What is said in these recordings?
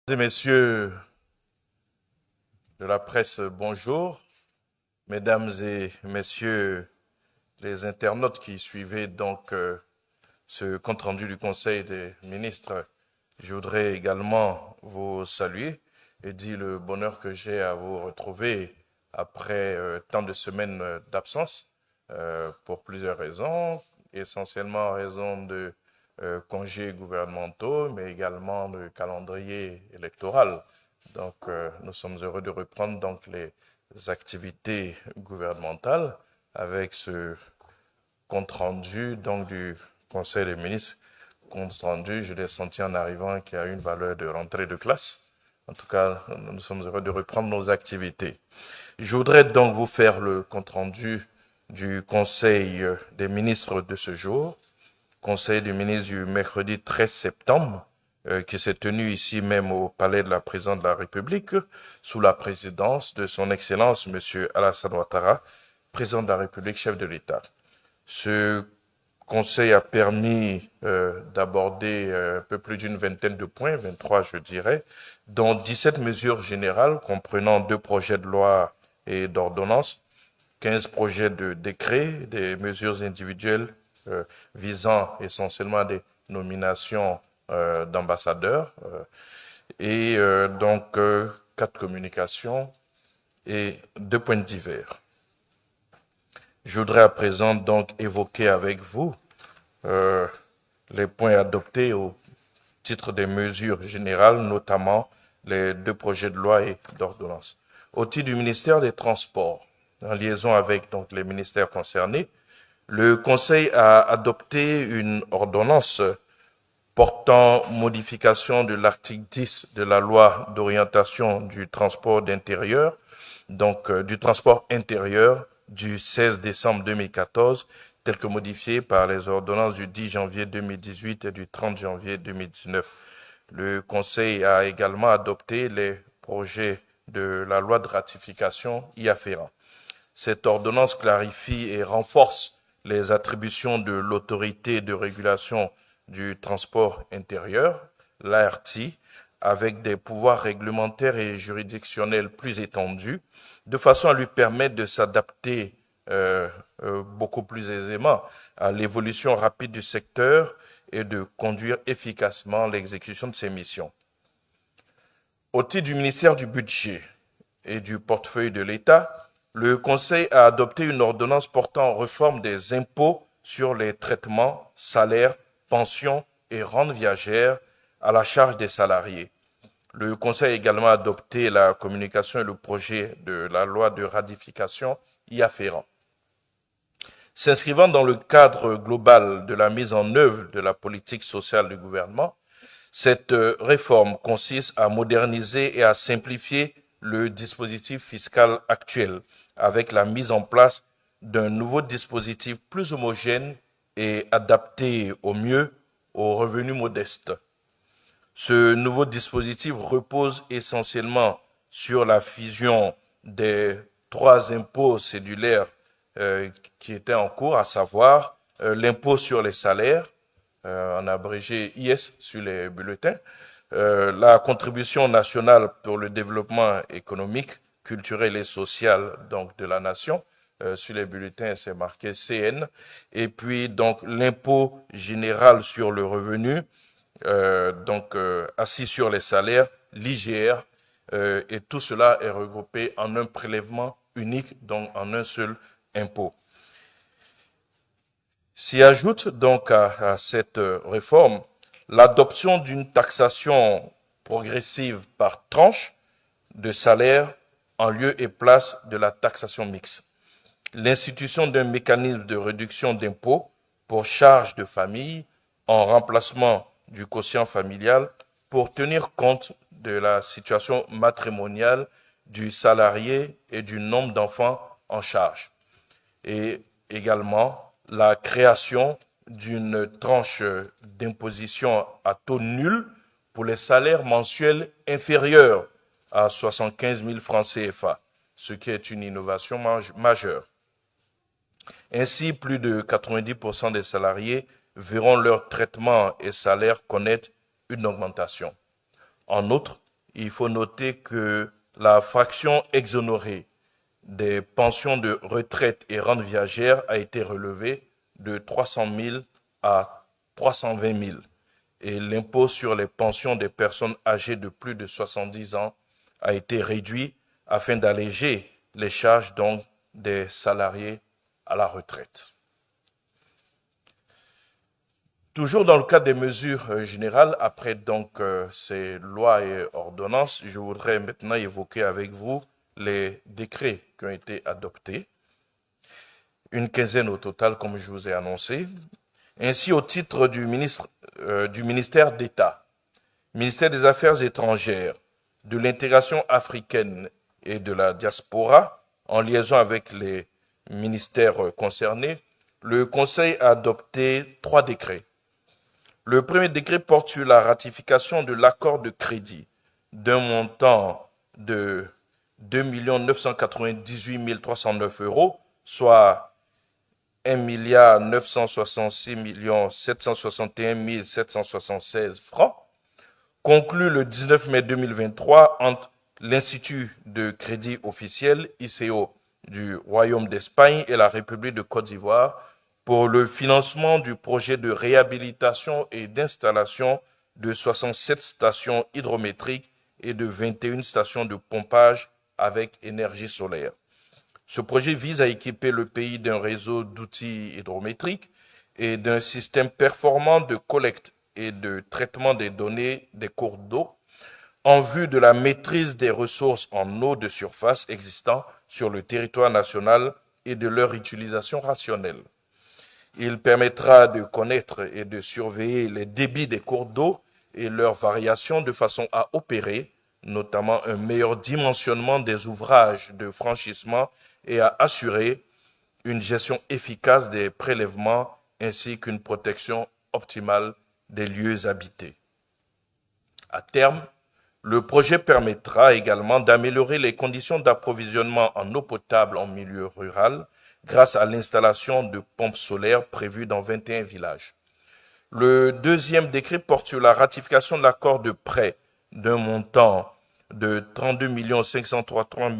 Mesdames et messieurs de la presse, bonjour. Mesdames et messieurs les internautes qui suivaient donc ce compte-rendu du Conseil des ministres, je voudrais également vous saluer et dire le bonheur que j'ai à vous retrouver après tant de semaines d'absence pour plusieurs raisons, essentiellement en raison de congés gouvernementaux, mais également de calendrier électoral. Donc, nous sommes heureux de reprendre donc les activités gouvernementales avec ce compte rendu donc du Conseil des ministres. Compte rendu, je l'ai senti en arrivant, qui a une valeur de rentrée de classe. En tout cas, nous sommes heureux de reprendre nos activités. Je voudrais donc vous faire le compte rendu du Conseil des ministres de ce jour. Conseil des ministres du mercredi 13 septembre, qui s'est tenu ici même au palais de la présidente de la République, sous la présidence de son Excellence M. Alassane Ouattara, président de la République, chef de l'État. Ce conseil a permis d'aborder un peu plus d'une vingtaine de points, 23 je dirais, dont 17 mesures générales comprenant 2 projets de loi et d'ordonnance, 15 projets de décrets, des mesures individuelles visant essentiellement des nominations d'ambassadeurs et donc 4 communications et 2 points divers. Je voudrais à présent donc évoquer avec vous les points adoptés au titre des mesures générales, notamment les 2 projets de loi et d'ordonnance. Au titre du ministère des Transports, en liaison avec donc les ministères concernés, le Conseil a adopté une ordonnance portant modification de l'article 10 de la loi d'orientation du transport d'intérieur, donc du transport intérieur du 16 décembre 2014, tel que modifié par les ordonnances du 10 janvier 2018 et du 30 janvier 2019. Le Conseil a également adopté les projets de la loi de ratification y afférents. Cette ordonnance clarifie et renforce les attributions de l'autorité de régulation du transport intérieur, l'ART, avec des pouvoirs réglementaires et juridictionnels plus étendus, de façon à lui permettre de s'adapter beaucoup plus aisément à l'évolution rapide du secteur et de conduire efficacement l'exécution de ses missions. Au titre du ministère du Budget et du portefeuille de l'État, le Conseil a adopté une ordonnance portant réforme des impôts sur les traitements, salaires, pensions et rentes viagères à la charge des salariés. Le Conseil a également adopté la communication et le projet de la loi de ratification y afférent. S'inscrivant dans le cadre global de la mise en œuvre de la politique sociale du gouvernement, cette réforme consiste à moderniser et à simplifier le dispositif fiscal actuel avec la mise en place d'un nouveau dispositif plus homogène et adapté au mieux aux revenus modestes. Ce nouveau dispositif repose essentiellement sur la fusion des 3 impôts cédulaires qui étaient en cours, à savoir l'impôt sur les salaires, en abrégé IS sur les bulletins, la contribution nationale pour le développement économique, culturel et social donc de la nation, sur les bulletins c'est marqué CN, et puis donc l'impôt général sur le revenu, assis sur les salaires, l'IGR, et tout cela est regroupé en un prélèvement unique, donc en un seul impôt. S'y ajoute donc à cette réforme l'adoption d'une taxation progressive par tranche de salaire en lieu et place de la taxation mixte, l'institution d'un mécanisme de réduction d'impôts pour charges de famille en remplacement du quotient familial pour tenir compte de la situation matrimoniale du salarié et du nombre d'enfants en charge, et également la création d'une tranche d'imposition à taux nul pour les salaires mensuels inférieurs à 75 000 francs CFA, ce qui est une innovation majeure. Ainsi, plus de 90% des salariés verront leur traitement et salaire connaître une augmentation. En outre, il faut noter que la fraction exonérée des pensions de retraite et rentes viagères a été relevée de 300 000 à 320 000. Et l'impôt sur les pensions des personnes âgées de plus de 70 ans a été réduit afin d'alléger les charges donc des salariés à la retraite. Toujours dans le cadre des mesures générales, après donc ces lois et ordonnances, je voudrais maintenant évoquer avec vous les décrets qui ont été adoptés. Une quinzaine au total, comme je vous ai annoncé. Ainsi, au titre du ministère d'État, ministère des Affaires étrangères, de l'intégration africaine et de la diaspora, en liaison avec les ministères concernés, le Conseil a adopté 3 décrets. Le premier décret porte sur la ratification de l'accord de crédit d'un montant de 2 998 309 €, soit 1 966 761 776 francs, conclu le 19 mai 2023 entre l'Institut de crédit officiel, ICO, du Royaume d'Espagne et la République de Côte d'Ivoire pour le financement du projet de réhabilitation et d'installation de 67 stations hydrométriques et de 21 stations de pompage avec énergie solaire. Ce projet vise à équiper le pays d'un réseau d'outils hydrométriques et d'un système performant de collecte et de traitement des données des cours d'eau en vue de la maîtrise des ressources en eau de surface existant sur le territoire national et de leur utilisation rationnelle. Il permettra de connaître et de surveiller les débits des cours d'eau et leurs variations de façon à opérer notamment un meilleur dimensionnement des ouvrages de franchissement et à assurer une gestion efficace des prélèvements ainsi qu'une protection optimale des lieux habités. À terme, le projet permettra également d'améliorer les conditions d'approvisionnement en eau potable en milieu rural grâce à l'installation de pompes solaires prévues dans 21 villages. Le deuxième décret porte sur la ratification de l'accord de prêt d'un montant de 32 533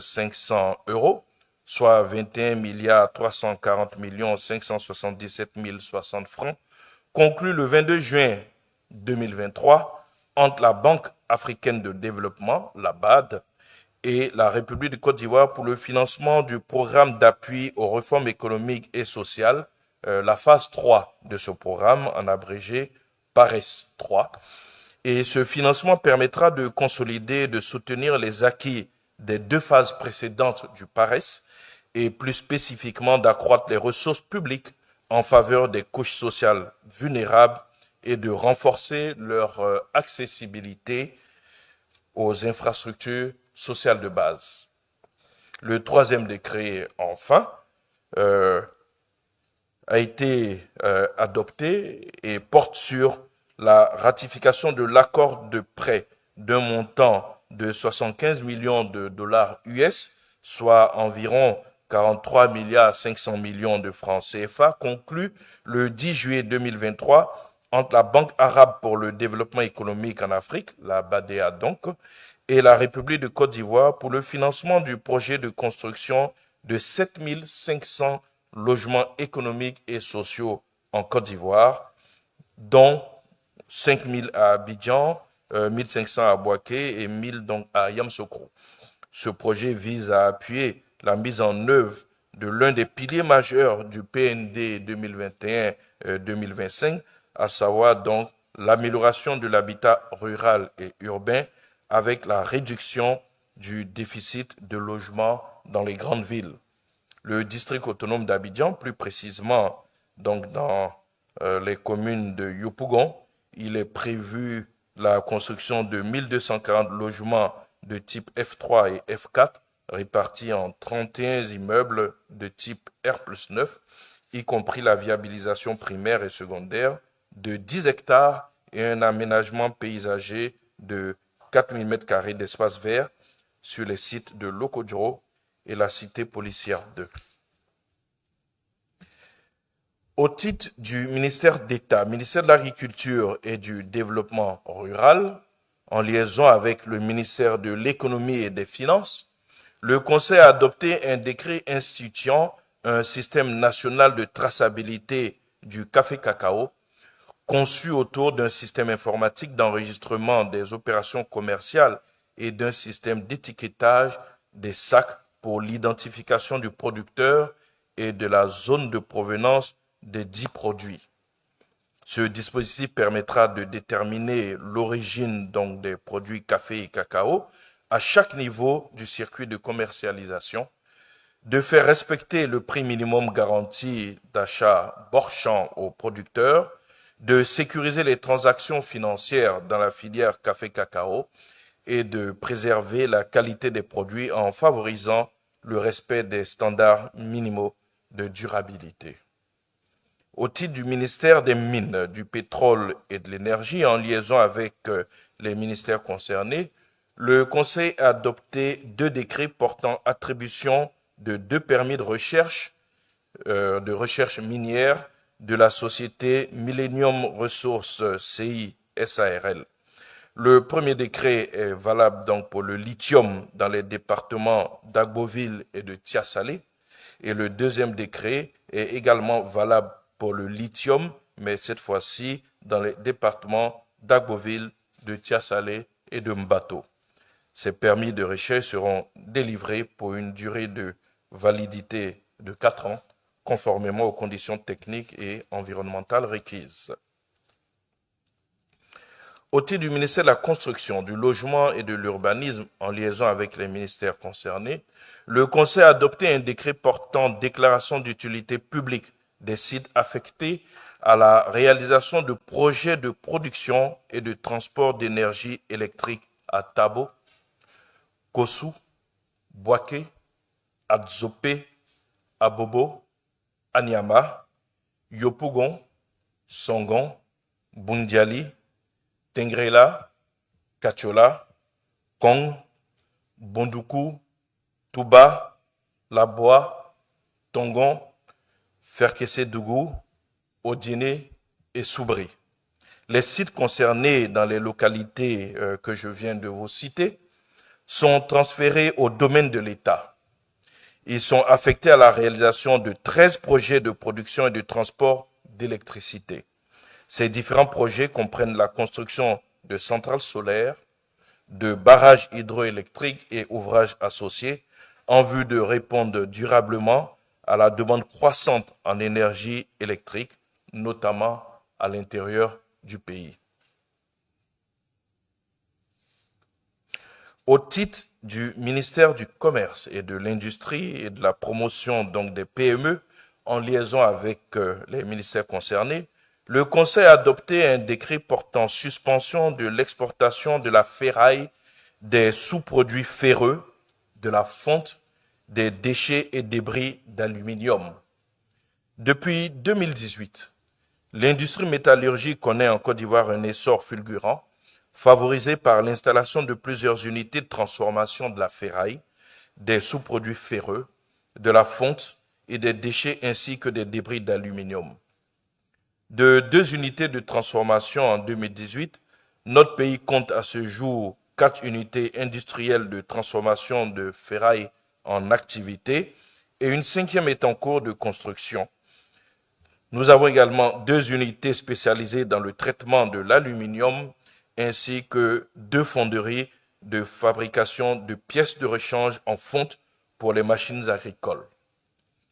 500 €, soit 21 340 577 060 francs, conclu le 22 juin 2023 entre la Banque africaine de développement, la BAD, et la République de Côte d'Ivoire pour le financement du programme d'appui aux réformes économiques et sociales, la phase 3 de ce programme, en abrégé PARES 3. Et ce financement permettra de consolider et de soutenir les acquis des 2 phases précédentes du PARES et plus spécifiquement d'accroître les ressources publiques en faveur des couches sociales vulnérables et de renforcer leur accessibilité aux infrastructures sociales de base. Le troisième décret, enfin, a été adopté et porte sur la ratification de l'accord de prêt d'un montant de 75 millions de dollars US, soit environ 43 500 millions de francs CFA, conclu le 10 juillet 2023 entre la Banque arabe pour le développement économique en Afrique, la BADEA donc, et la République de Côte d'Ivoire pour le financement du projet de construction de 7 500 logements économiques et sociaux en Côte d'Ivoire, dont 5 000 à Abidjan, 1 500 à Bouaké et 1 000 donc à Yamoussoukro. Ce projet vise à appuyer la mise en œuvre de l'un des piliers majeurs du PND 2021-2025, à savoir donc l'amélioration de l'habitat rural et urbain avec la réduction du déficit de logements dans les grandes villes. Le district autonome d'Abidjan, plus précisément donc dans les communes de Yopougon, il est prévu la construction de 1240 logements de type F3 et F4 répartis en 31 immeubles de type R+9, y compris la viabilisation primaire et secondaire de 10 hectares et un aménagement paysager de 4 000 m² d'espace vert sur les sites de Lokodjo et la cité policière 2. Au titre du ministère d'État, ministère de l'Agriculture et du Développement rural, en liaison avec le ministère de l'Économie et des Finances, le Conseil a adopté un décret instituant un système national de traçabilité du café-cacao conçu autour d'un système informatique d'enregistrement des opérations commerciales et d'un système d'étiquetage des sacs pour l'identification du producteur et de la zone de provenance des dits produits. Ce dispositif permettra de déterminer l'origine donc des produits café et cacao à chaque niveau du circuit de commercialisation, de faire respecter le prix minimum garanti d'achat borchant aux producteurs, de sécuriser les transactions financières dans la filière café-cacao et de préserver la qualité des produits en favorisant le respect des standards minimaux de durabilité. Au titre du ministère des Mines, du Pétrole et de l'Énergie, en liaison avec les ministères concernés, le Conseil a adopté 2 décrets portant attribution de 2 permis de recherche minière de la société Millennium Resources CI SARL. Le premier décret est valable donc pour le lithium dans les départements d'Agboville et de Tia-Salé, et le deuxième décret est également valable pour le lithium, mais cette fois-ci dans les départements d'Agboville, de Tia-Salé et de Mbato. Ces permis de recherche seront délivrés pour une durée de validité de 4 ans, conformément aux conditions techniques et environnementales requises. Au titre du ministère de la Construction, du Logement et de l'Urbanisme, en liaison avec les ministères concernés, le Conseil a adopté un décret portant déclaration d'utilité publique des sites affectés à la réalisation de projets de production et de transport d'énergie électrique à Tabo, Kossou, Boaké, Adzopé, Abobo, Anyama, Yopougon, Songon, Bundiali, Tengrela, Kachola, Kong, Bondoukou, Touba, Laboa, Tongon, Ferkessé-Dougou, Odiné et Soubri. Les sites concernés dans les localités que je viens de vous citer sont transférés au domaine de l'État. Ils sont affectés à la réalisation de 13 projets de production et de transport d'électricité. Ces différents projets comprennent la construction de centrales solaires, de barrages hydroélectriques et ouvrages associés en vue de répondre durablement à la demande croissante en énergie électrique, notamment à l'intérieur du pays. Au titre du ministère du Commerce et de l'Industrie et de la promotion donc des PME, en liaison avec les ministères concernés, le Conseil a adopté un décret portant suspension de l'exportation de la ferraille, des sous-produits ferreux, de la fonte, des déchets et débris d'aluminium. Depuis 2018, l'industrie métallurgique connaît en Côte d'Ivoire un essor fulgurant, favorisé par l'installation de plusieurs unités de transformation de la ferraille, des sous-produits ferreux, de la fonte et des déchets ainsi que des débris d'aluminium. De 2 unités de transformation en 2018, notre pays compte à ce jour 4 unités industrielles de transformation de ferraille en activité et une 5e est en cours de construction. Nous avons également 2 unités spécialisées dans le traitement de l'aluminium ainsi que 2 fonderies de fabrication de pièces de rechange en fonte pour les machines agricoles.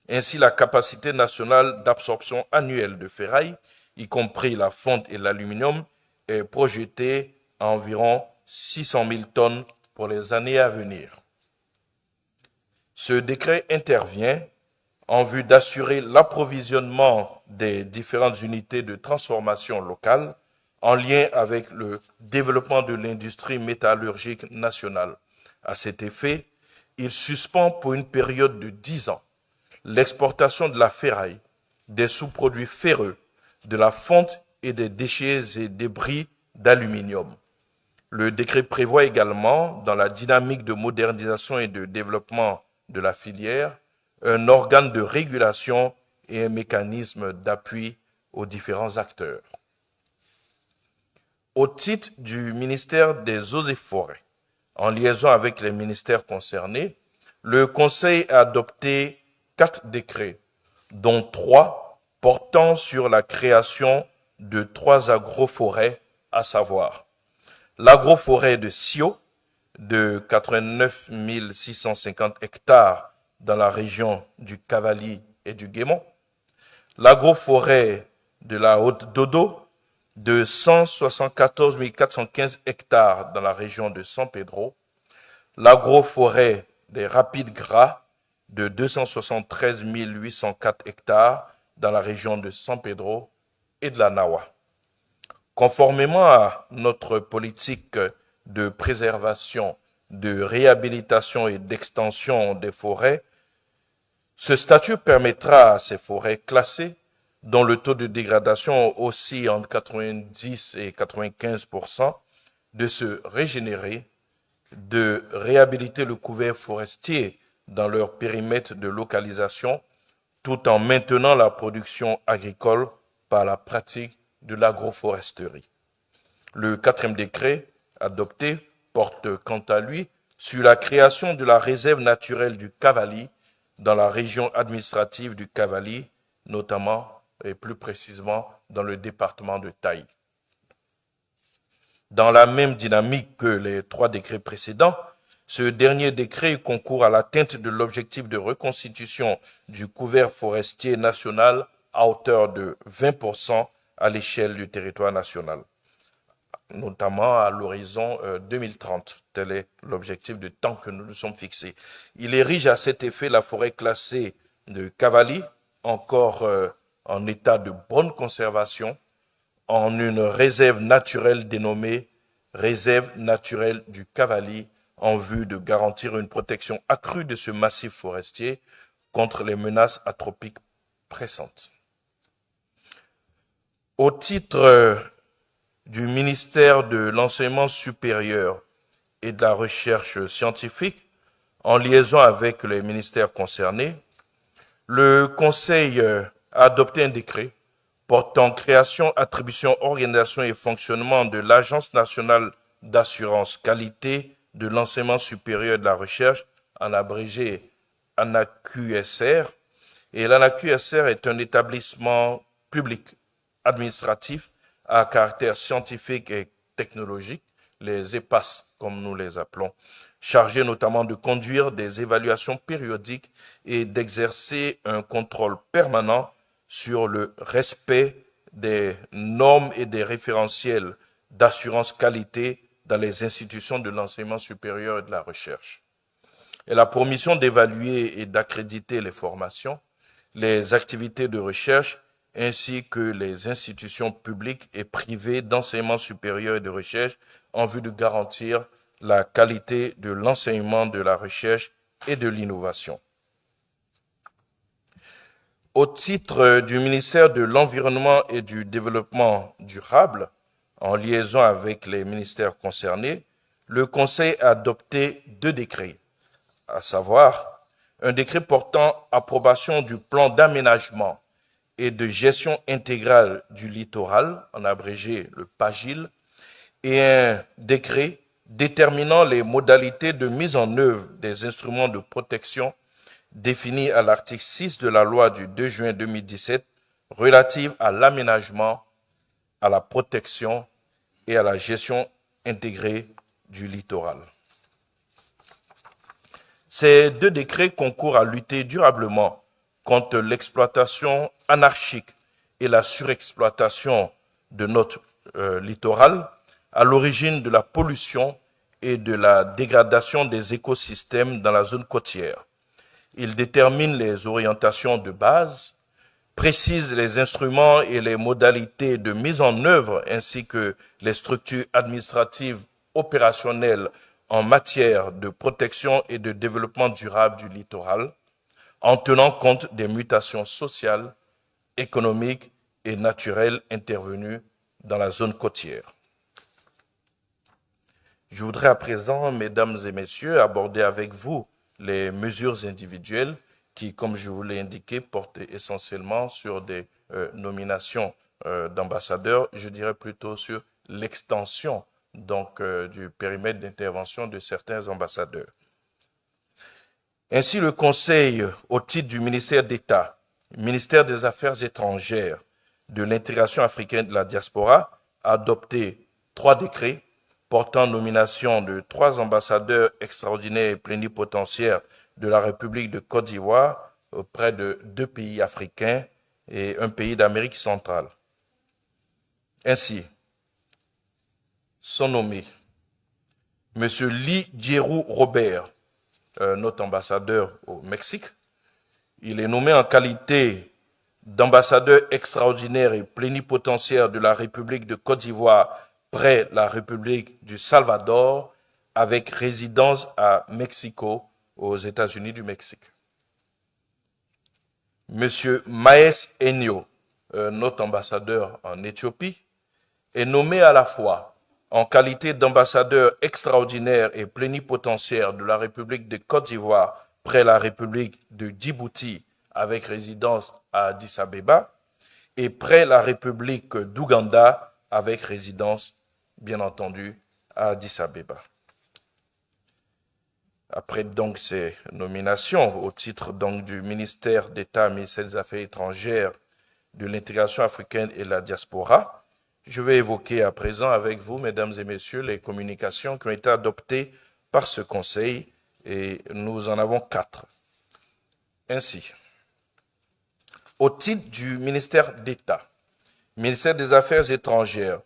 Ainsi, la capacité nationale d'absorption annuelle de ferraille, y compris la fonte et l'aluminium, est projetée à environ 600 000 tonnes pour les années à venir. Ce décret intervient en vue d'assurer l'approvisionnement des différentes unités de transformation locales en lien avec le développement de l'industrie métallurgique nationale. À cet effet, il suspend pour une période de 10 ans l'exportation de la ferraille, des sous-produits ferreux, de la fonte et des déchets et débris d'aluminium. Le décret prévoit également, dans la dynamique de modernisation et de développement de la filière, un organe de régulation et un mécanisme d'appui aux différents acteurs. Au titre du ministère des Eaux et Forêts, en liaison avec les ministères concernés, le Conseil a adopté 4 décrets, dont 3 portant sur la création de 3 agroforêts, à savoir l'agroforêt de Sio, de 89 650 hectares dans la région du Cavali et du Guémont, l'agroforêt de la Haute-Dodo, de 174 415 hectares dans la région de San Pedro, l'agroforêt des Rapides Gras de 273 804 hectares dans la région de San Pedro et de la Nawa. Conformément à notre politique de préservation, de réhabilitation et d'extension des forêts, ce statut permettra à ces forêts classées, dont le taux de dégradation oscille entre 90 et 95%, de se régénérer, de réhabiliter le couvert forestier dans leur périmètre de localisation, tout en maintenant la production agricole par la pratique de l'agroforesterie. Le 4e décret adopté porte quant à lui sur la création de la réserve naturelle du Cavali dans la région administrative du Cavali, notamment et plus précisément dans le département de Taï. Dans la même dynamique que les 3 décrets précédents, ce dernier décret concourt à l'atteinte de l'objectif de reconstitution du couvert forestier national à hauteur de 20% à l'échelle du territoire national, notamment à l'horizon 2030. Tel est l'objectif de temps que nous nous sommes fixés. Il érige à cet effet la forêt classée de Cavali, encore en état de bonne conservation, en une réserve naturelle dénommée Réserve naturelle du Cavali, en vue de garantir une protection accrue de ce massif forestier contre les menaces anthropiques pressantes. Au titre du ministère de l'Enseignement supérieur et de la Recherche scientifique, en liaison avec les ministères concernés, le Conseil a adopté un décret portant création, attribution, organisation et fonctionnement de l'Agence nationale d'assurance qualité de l'enseignement supérieur et de la recherche, en abrégé ANAQSR. Et l'ANAQSR est un établissement public administratif à caractère scientifique et technologique, les EPAS comme nous les appelons, chargé notamment de conduire des évaluations périodiques et d'exercer un contrôle permanent sur le respect des normes et des référentiels d'assurance qualité dans les institutions de l'enseignement supérieur et de la recherche. Elle a pour mission d'évaluer et d'accréditer les formations, les activités de recherche, ainsi que les institutions publiques et privées d'enseignement supérieur et de recherche en vue de garantir la qualité de l'enseignement, de la recherche et de l'innovation. Au titre du ministère de l'Environnement et du Développement durable, en liaison avec les ministères concernés, le Conseil a adopté 2 décrets, à savoir un décret portant approbation du plan d'aménagement et de gestion intégrale du littoral, en abrégé le PAGIL, et un décret déterminant les modalités de mise en œuvre des instruments de protection définis à l'article 6 de la loi du 2 juin 2017 relative à l'aménagement, à la protection et à la gestion intégrée du littoral. Ces 2 décrets concourent à lutter durablement contre l'exploitation anarchique et la surexploitation de notre littoral, à l'origine de la pollution et de la dégradation des écosystèmes dans la zone côtière. Il détermine les orientations de base, précise les instruments et les modalités de mise en œuvre ainsi que les structures administratives opérationnelles en matière de protection et de développement durable du littoral, en tenant compte des mutations sociales, économiques et naturelles intervenues dans la zone côtière. Je voudrais à présent, mesdames et messieurs, aborder avec vous les mesures individuelles qui, comme je vous l'ai indiqué, portent essentiellement sur des nominations d'ambassadeurs, je dirais plutôt sur l'extension donc du périmètre d'intervention de certains ambassadeurs. Ainsi, le Conseil, au titre du ministère d'État, ministère des Affaires étrangères, de l'intégration africaine et de la diaspora, a adopté 3 décrets portant nomination de 3 ambassadeurs extraordinaires et plénipotentiaires de la République de Côte d'Ivoire auprès de 2 pays africains et un pays d'Amérique centrale. Ainsi, sont nommés M. Lee Djerou Robert, notre ambassadeur au Mexique. Il est nommé en qualité d'ambassadeur extraordinaire et plénipotentiaire de la République de Côte d'Ivoire près la République du Salvador, avec résidence à Mexico, aux États-Unis du Mexique. Monsieur Maes Enyo, notre ambassadeur en Éthiopie, est nommé à la fois en qualité d'ambassadeur extraordinaire et plénipotentiaire de la République de Côte d'Ivoire près la République de Djibouti, avec résidence à Addis Abeba, et près la République d'Ouganda, avec résidence, bien entendu, à Addis Abeba. Après donc ces nominations au titre donc du ministère d'État, ministère des Affaires étrangères, de l'intégration africaine et de la diaspora, je vais évoquer à présent avec vous, mesdames et messieurs, les communications qui ont été adoptées par ce Conseil, et nous en avons 4. Ainsi, au titre du ministère d'État, ministère des Affaires étrangères,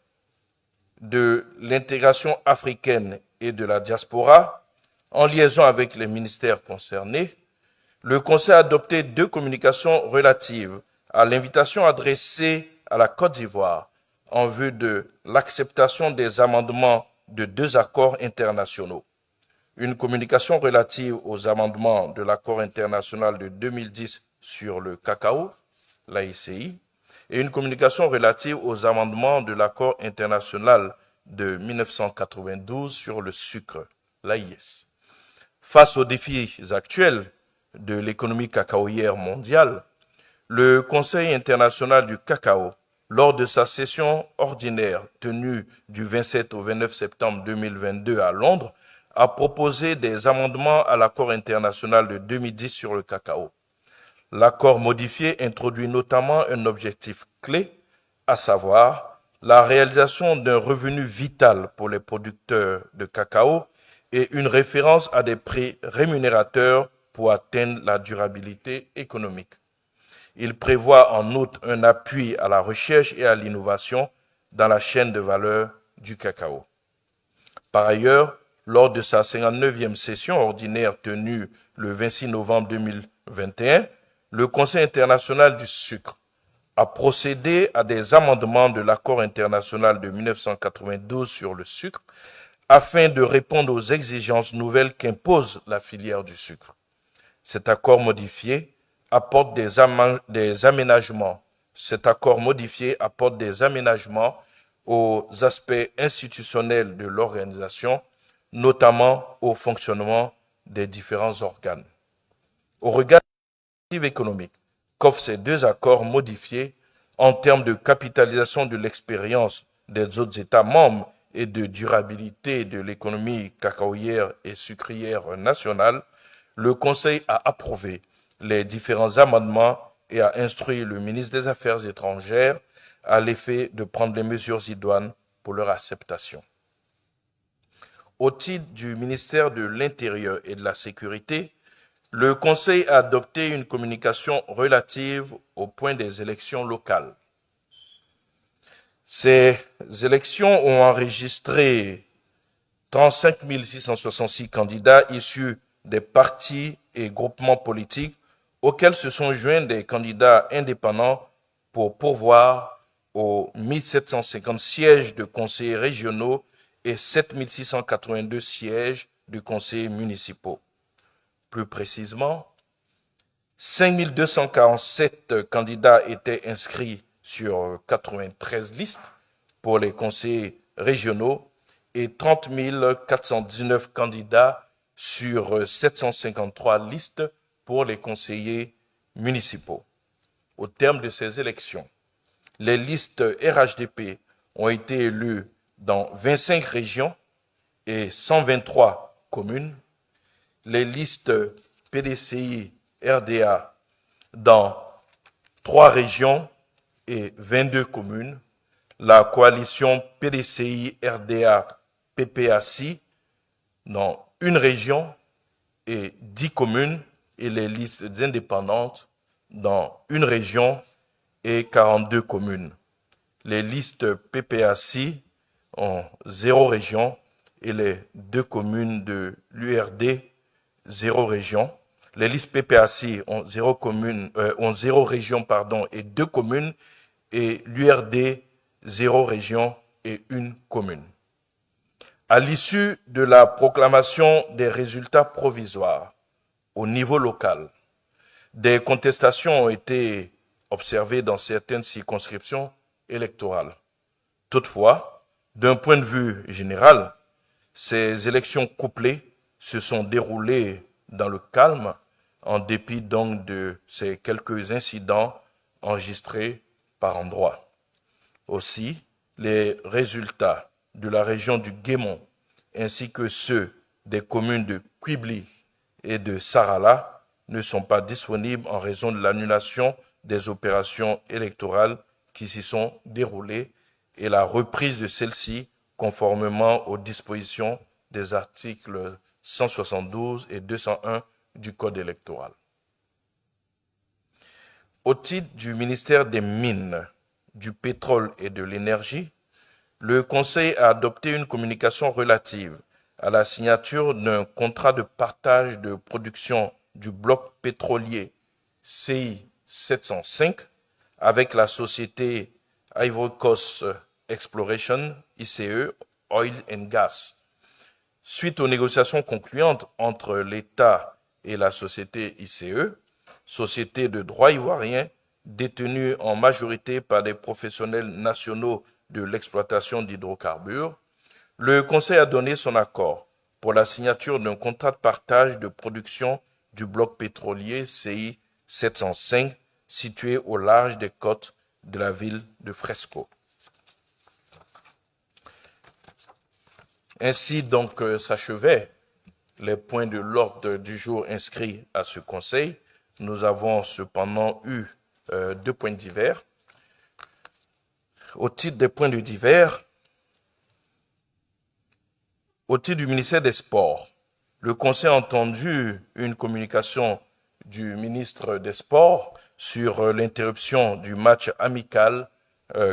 de l'intégration africaine et de la diaspora, en liaison avec les ministères concernés, le Conseil a adopté 2 communications relatives à l'invitation adressée à la Côte d'Ivoire en vue de l'acceptation des amendements de 2 accords internationaux. Une communication relative aux amendements de l'accord international de 2010 sur le cacao, l'AICI, et une communication relative aux amendements de l'accord international de 1992 sur le sucre, l'AIS. Face aux défis actuels de l'économie cacaoyère mondiale, le Conseil international du cacao, lors de sa session ordinaire tenue du 27 au 29 septembre 2022 à Londres, a proposé des amendements à l'accord international de 2010 sur le cacao. L'accord modifié introduit notamment un objectif clé, à savoir la réalisation d'un revenu vital pour les producteurs de cacao et une référence à des prix rémunérateurs pour atteindre la durabilité économique. Il prévoit en outre un appui à la recherche et à l'innovation dans la chaîne de valeur du cacao. Par ailleurs, lors de sa 59e session ordinaire tenue le 26 novembre 2021, le Conseil international du sucre a procédé à des amendements de l'accord international de 1992 sur le sucre afin de répondre aux exigences nouvelles qu'impose la filière du sucre. Cet accord modifié apporte des aménagements. Cet accord modifié apporte des aménagements aux aspects institutionnels de l'organisation, notamment au fonctionnement des différents organes. Au regard des perspectives économiques qu'offrent ces 2 accords modifiés en termes de capitalisation de l'expérience des autres États membres et de durabilité de l'économie cacaoyère et sucrière nationale, le Conseil a approuvé les différents amendements et a instruit le ministre des Affaires étrangères à l'effet de prendre les mesures idoines pour leur acceptation. Au titre du ministère de l'Intérieur et de la Sécurité, le Conseil a adopté une communication relative au point des élections locales. Ces élections ont enregistré 35 666 candidats issus des partis et groupements politiques auxquels se sont joints des candidats indépendants pour pourvoir aux 1750 sièges de conseillers régionaux et 7682 sièges de conseillers municipaux. Plus précisément, 5247 candidats étaient inscrits sur 93 listes pour les conseillers régionaux et 30 419 candidats sur 753 listes pour les conseillers municipaux. Au terme de ces élections, les listes RHDP ont été élues dans 25 régions et 123 communes, les listes PDCI RDA dans 3 régions et 22 communes, la coalition PDCI RDA PPAC dans 1 région et 10 communes, et les listes indépendantes dans 1 région et 42 communes. Les listes PPAC ont 0 région et les 2 communes de l'URD, 0 région. Les listes PPAC ont 0 région et 2 communes, et l'URD, 0 région et 1 commune. À l'issue de la proclamation des résultats provisoires au niveau local, des contestations ont été observées dans certaines circonscriptions électorales. Toutefois, d'un point de vue général, ces élections couplées se sont déroulées dans le calme, en dépit donc de ces quelques incidents enregistrés par endroits. Aussi, les résultats de la région du Guémont ainsi que ceux des communes de Quibli et de Sarala ne sont pas disponibles en raison de l'annulation des opérations électorales qui s'y sont déroulées et la reprise de celles-ci conformément aux dispositions des articles 172 et 201 du Code électoral. Au titre du ministère des Mines, du Pétrole et de l'Énergie, le Conseil a adopté une communication relative à la signature d'un contrat de partage de production du bloc pétrolier CI 705 avec la société Ivory Coast Exploration, ICE, Oil and Gas. Suite aux négociations concluantes entre l'État et la société ICE, société de droit ivoirien détenue en majorité par des professionnels nationaux de l'exploitation d'hydrocarbures, le Conseil a donné son accord pour la signature d'un contrat de partage de production du bloc pétrolier CI 705 situé au large des côtes de la ville de Fresco. Ainsi donc s'achevaient les points de l'ordre du jour inscrits à ce Conseil. Nous avons cependant eu 2 points divers. Au titre des points de divers, au titre du ministère des Sports, le Conseil a entendu une communication du ministre des Sports sur l'interruption du match amical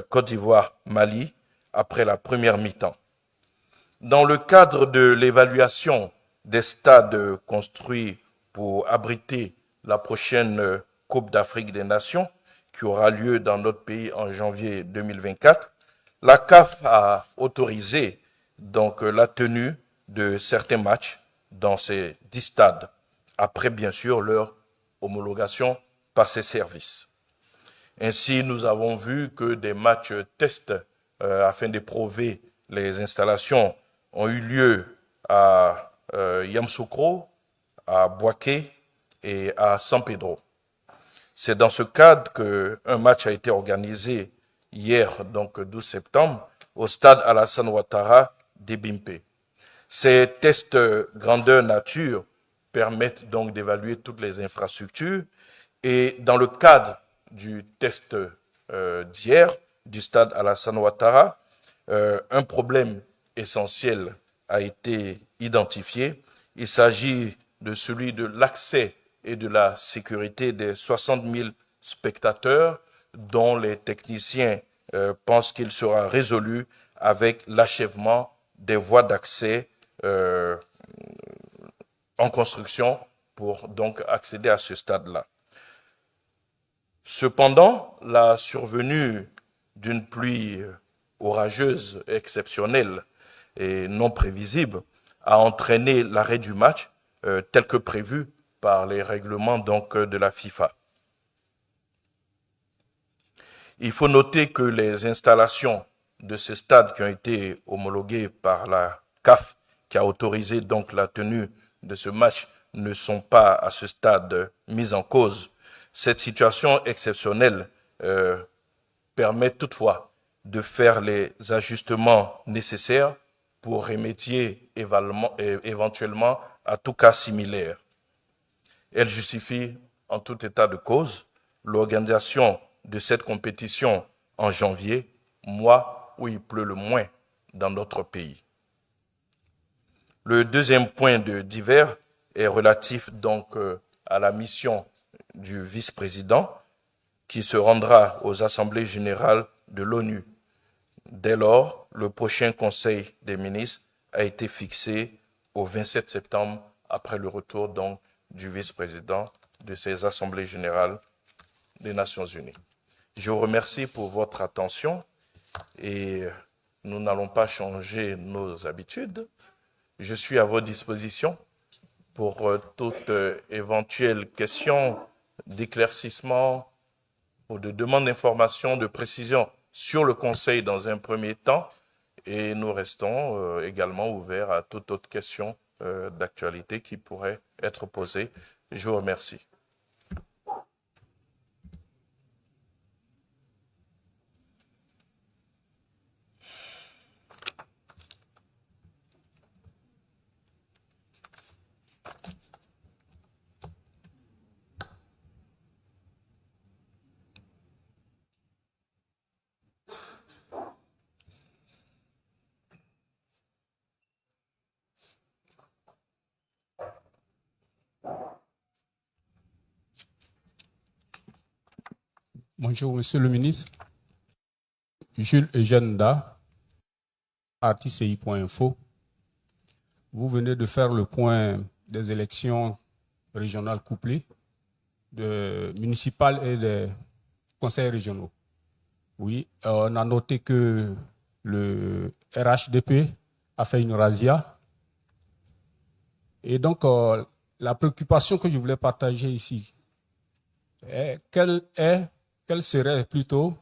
Côte d'Ivoire-Mali après la première mi-temps. Dans le cadre de l'évaluation des stades construits pour abriter la prochaine Coupe d'Afrique des Nations, qui aura lieu dans notre pays en janvier 2024, la CAF a autorisé donc la tenue de certains matchs dans ces 10 stades, après bien sûr leur homologation par ses services. Ainsi, nous avons vu que des matchs tests afin d'éprouver les installations ont eu lieu à Yamoussoukro, à Bouaké et à San Pedro. C'est dans ce cadre qu'un match a été organisé hier, donc 12 septembre, au stade Alassane Ouattara d'Ebimpe. Ces tests grandeur nature permettent donc d'évaluer toutes les infrastructures et dans le cadre du test d'hier du stade Alassane Ouattara, un problème essentiel a été identifié. Il s'agit de celui de l'accès et de la sécurité des 60 000 spectateurs dont les techniciens pensent qu'il sera résolu avec l'achèvement des voies d'accès en construction pour donc accéder à ce stade-là. Cependant, la survenue d'une pluie orageuse exceptionnelle et non prévisible a entraîné l'arrêt du match tel que prévu par les règlements donc de la FIFA. Il faut noter que les installations de ce stade qui ont été homologuées par la CAF, qui a autorisé donc la tenue de ce match, ne sont pas à ce stade mises en cause. Cette situation exceptionnelle permet toutefois de faire les ajustements nécessaires pour remédier éventuellement à tout cas similaire. Elle justifie en tout état de cause l'organisation de cette compétition en janvier, mois où il pleut le moins dans notre pays. Le deuxième point de divers est relatif donc à la mission du vice-président qui se rendra aux assemblées générales de l'ONU. Dès lors, le prochain Conseil des ministres a été fixé au 27 septembre après le retour donc du vice-président de ces assemblées générales des Nations Unies. Je vous remercie pour votre attention et nous n'allons pas changer nos habitudes. Je suis à votre disposition pour toute éventuelle question d'éclaircissement ou de demande d'information, de précision sur le Conseil dans un premier temps, et nous restons également ouverts à toute autre question d'actualité qui pourrait être posée. Je vous remercie. Bonjour, Monsieur le ministre. Jules Eugène Da, RTCI.info. Vous venez de faire le point des élections régionales couplées, municipales et des conseils régionaux. Oui, on a noté que le RHDP a fait une razzia. Et donc, la préoccupation que je voulais partager ici, quelle serait plutôt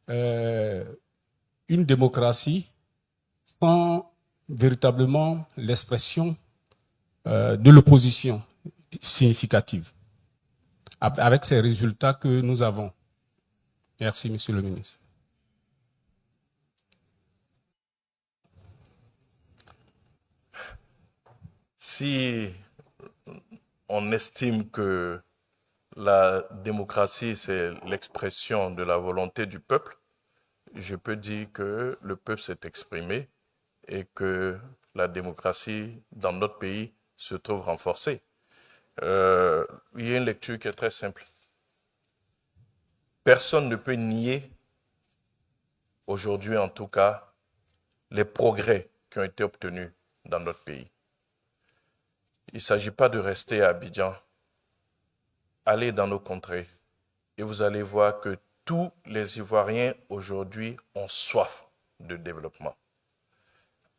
une démocratie sans véritablement l'expression de l'opposition significative, avec ces résultats que nous avons. Merci, Monsieur le ministre. Si on estime que la démocratie, c'est l'expression de la volonté du peuple, je peux dire que le peuple s'est exprimé et que la démocratie dans notre pays se trouve renforcée. Il y a une lecture qui est très simple. Personne ne peut nier, aujourd'hui en tout cas, les progrès qui ont été obtenus dans notre pays. Il ne s'agit pas de rester à Abidjan. Allez dans nos contrées et vous allez voir que tous les Ivoiriens aujourd'hui ont soif de développement.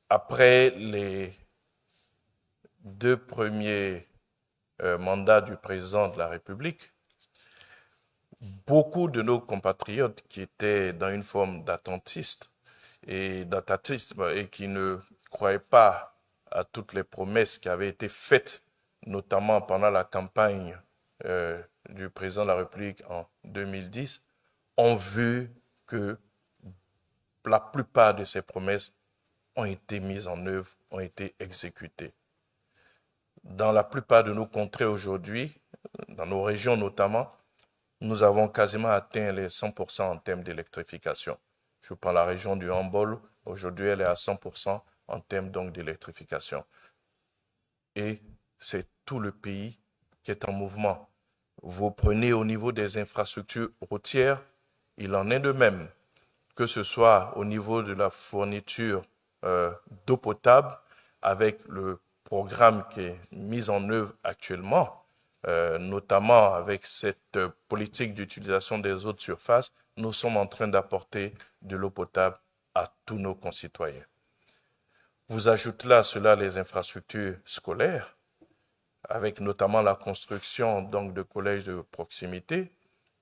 Après les 2 premiers mandats du président de la République, beaucoup de nos compatriotes qui étaient dans une forme d'attentisme et qui ne croyaient pas à toutes les promesses qui avaient été faites, notamment pendant la campagne du président de la République en 2010, ont vu que la plupart de ces promesses ont été mises en œuvre, ont été exécutées. Dans la plupart de nos contrées aujourd'hui, dans nos régions notamment, nous avons quasiment atteint les 100% en termes d'électrification. Je prends la région du Hambol, aujourd'hui elle est à 100% en termes donc d'électrification. Et c'est tout le pays qui est en mouvement. Vous prenez au niveau des infrastructures routières, il en est de même, que ce soit au niveau de la fourniture d'eau potable, avec le programme qui est mis en œuvre actuellement, notamment avec cette politique d'utilisation des eaux de surface, nous sommes en train d'apporter de l'eau potable à tous nos concitoyens. Vous ajoutez là à cela les infrastructures scolaires, avec notamment la construction donc, de collèges de proximité,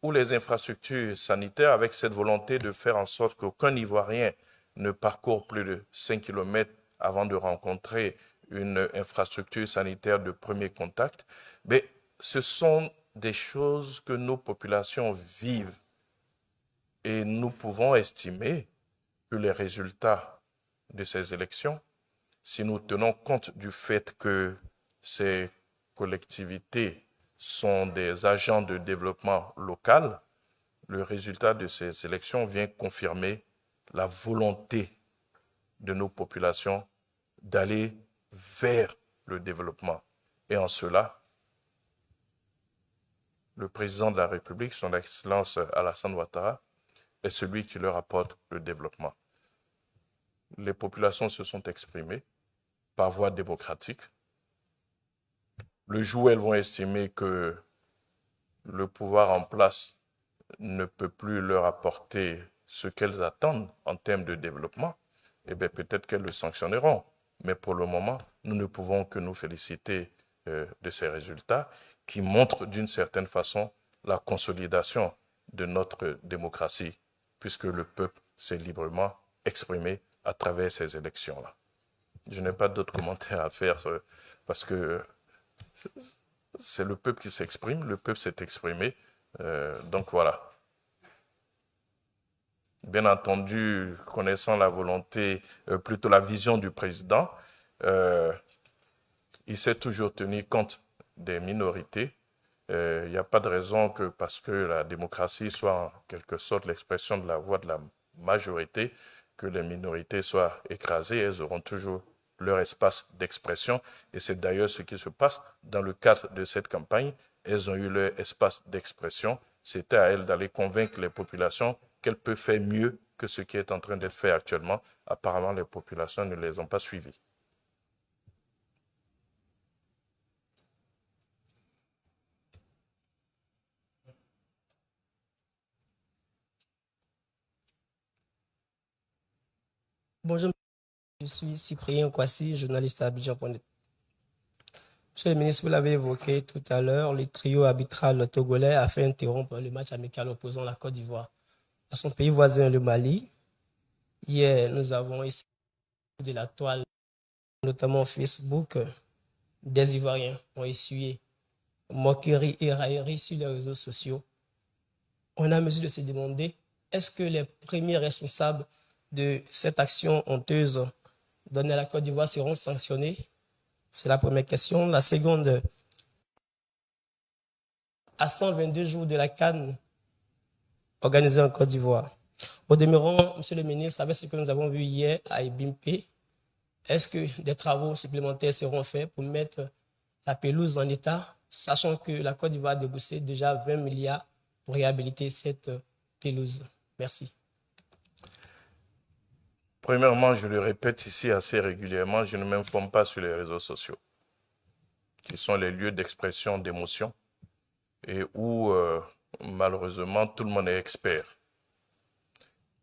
ou les infrastructures sanitaires, avec cette volonté de faire en sorte qu'aucun Ivoirien ne parcourt plus de 5 km avant de rencontrer une infrastructure sanitaire de premier contact. Mais ce sont des choses que nos populations vivent et nous pouvons estimer que les résultats de ces élections, si nous tenons compte du fait que ces collectivités sont des agents de développement local, le résultat de ces élections vient confirmer la volonté de nos populations d'aller vers le développement. Et en cela, le président de la République, son Excellence Alassane Ouattara, est celui qui leur apporte le développement. Les populations se sont exprimées par voie démocratique. Le jour où elles vont estimer que le pouvoir en place ne peut plus leur apporter ce qu'elles attendent en termes de développement, eh bien peut-être qu'elles le sanctionneront. Mais pour le moment, nous ne pouvons que nous féliciter de ces résultats qui montrent d'une certaine façon la consolidation de notre démocratie, puisque le peuple s'est librement exprimé à travers ces élections-là. Je n'ai pas d'autres commentaires à faire parce que c'est le peuple qui s'exprime, le peuple s'est exprimé, donc voilà. Bien entendu, connaissant la volonté, plutôt la vision du président, il s'est toujours tenu compte des minorités. Il n'y a pas de raison que parce que la démocratie soit en quelque sorte l'expression de la voix de la majorité, que les minorités soient écrasées. Elles auront toujours leur espace d'expression. Et c'est d'ailleurs ce qui se passe dans le cadre de cette campagne. Elles ont eu leur espace d'expression. C'était à elles d'aller convaincre les populations qu'elles peuvent faire mieux que ce qui est en train d'être fait actuellement. Apparemment, les populations ne les ont pas suivies. Bonjour, je suis Cyprien Kwasi, journaliste à Abidjan.net. Monsieur le ministre, vous l'avez évoqué tout à l'heure, le trio arbitral togolais a fait interrompre le match amical opposant la Côte d'Ivoire à son pays voisin, le Mali. Hier, nous avons essayé de la toile, notamment Facebook, des Ivoiriens ont essuyé moquerie et raillerie sur les réseaux sociaux. On a mesure de se demander, est-ce que les premiers responsables de cette action honteuse donnée à la Côte d'Ivoire seront sanctionnés? C'est la première question. La seconde, à 122 jours de la CAN organisée en Côte d'Ivoire. Au demeurant, monsieur le ministre, avec ce que nous avons vu hier à Ebimpe, est-ce que des travaux supplémentaires seront faits pour mettre la pelouse en état, sachant que la Côte d'Ivoire a déboursé déjà 20 milliards pour réhabiliter cette pelouse? Merci. Premièrement, je le répète ici assez régulièrement, je ne m'informe pas sur les réseaux sociaux, qui sont les lieux d'expression d'émotions et où, malheureusement, tout le monde est expert.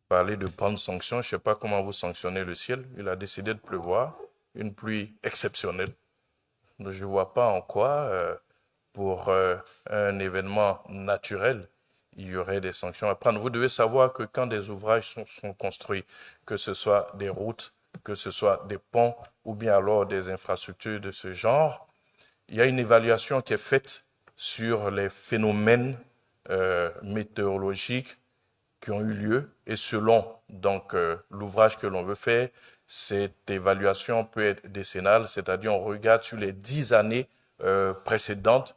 Parler de prendre sanction, je ne sais pas comment vous sanctionnez le ciel. Il a décidé de pleuvoir, une pluie exceptionnelle. Je ne vois pas en quoi, pour un événement naturel, il y aurait des sanctions à prendre. Vous devez savoir que quand des ouvrages sont construits, que ce soit des routes, que ce soit des ponts ou bien alors des infrastructures de ce genre, il y a une évaluation qui est faite sur les phénomènes météorologiques qui ont eu lieu et selon donc l'ouvrage que l'on veut faire, cette évaluation peut être décennale, c'est-à-dire on regarde sur les 10 années précédentes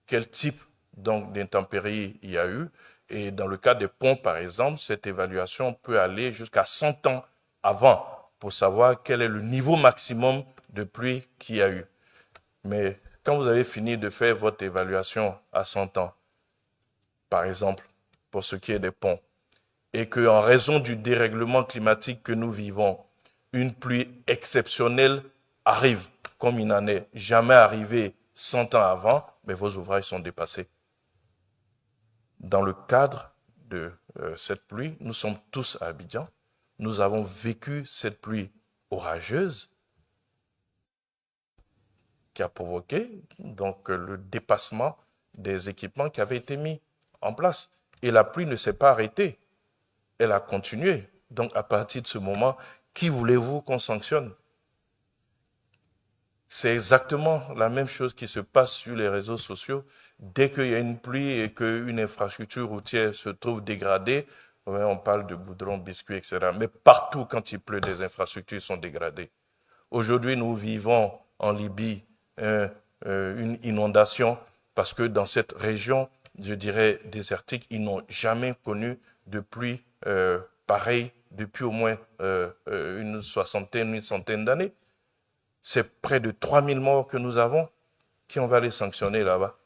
quel type donc d'intempéries il y a eu. Et dans le cas des ponts, par exemple, cette évaluation peut aller jusqu'à 100 ans avant pour savoir quel est le niveau maximum de pluie qu'il y a eu. Mais quand vous avez fini de faire votre évaluation à 100 ans, par exemple, pour ce qui est des ponts, et qu'en raison du dérèglement climatique que nous vivons, une pluie exceptionnelle arrive, comme il n'en est jamais arrivé 100 ans avant, mais vos ouvrages sont dépassés. Dans le cadre de cette pluie, nous sommes tous à Abidjan. Nous avons vécu cette pluie orageuse qui a provoqué donc le dépassement des équipements qui avaient été mis en place. Et la pluie ne s'est pas arrêtée. Elle a continué. Donc à partir de ce moment, qui voulez-vous qu'on sanctionne? C'est exactement la même chose qui se passe sur les réseaux sociaux. Dès qu'il y a une pluie et qu'une infrastructure routière se trouve dégradée, Ouais, on parle de goudron, biscuits, etc. Mais partout, quand il pleut, les infrastructures sont dégradées. Aujourd'hui, nous vivons en Libye une inondation parce que dans cette région, je dirais désertique, ils n'ont jamais connu de pluie pareille depuis au moins une soixantaine, une centaine d'années. C'est près de 3000 morts que nous avons. Qui on va les sanctionner là-bas?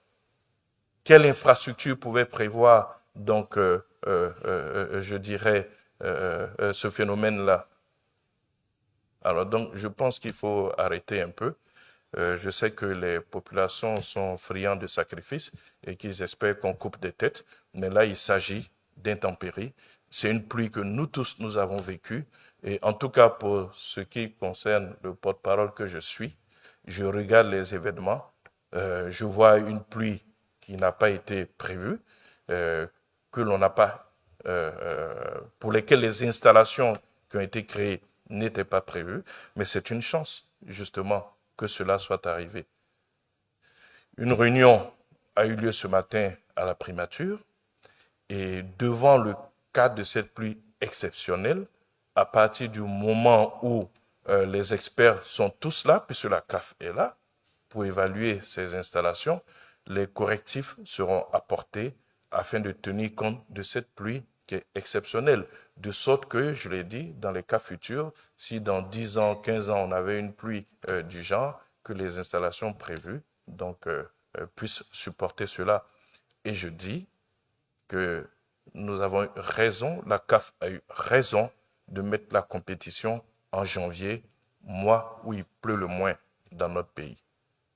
Quelle infrastructure pouvait prévoir donc, je dirais, ce phénomène-là? Alors donc, je pense qu'il faut arrêter un peu. Je sais que les populations sont friands de sacrifices et qu'ils espèrent qu'on coupe des têtes, mais là, il s'agit d'intempéries. C'est une pluie que nous tous, nous avons vécue. Et en tout cas, pour ce qui concerne le porte-parole que je suis, je regarde les événements, je vois une pluie qui n'a pas été prévue, que l'on n'a pas, pour lesquelles les installations qui ont été créées n'étaient pas prévues, mais c'est une chance, justement, que cela soit arrivé. Une réunion a eu lieu ce matin à la primature et devant le cadre de cette pluie exceptionnelle, à partir du moment où les experts sont tous là, puisque la CAF est là, pour évaluer ces installations, les correctifs seront apportés afin de tenir compte de cette pluie qui est exceptionnelle. De sorte que, je l'ai dit, dans les cas futurs, si dans 10 ans, 15 ans, on avait une pluie du genre, que les installations prévues donc, puissent supporter cela. Et je dis que nous avons eu raison, la CAF a eu raison de mettre la compétition en janvier, mois où il pleut le moins dans notre pays.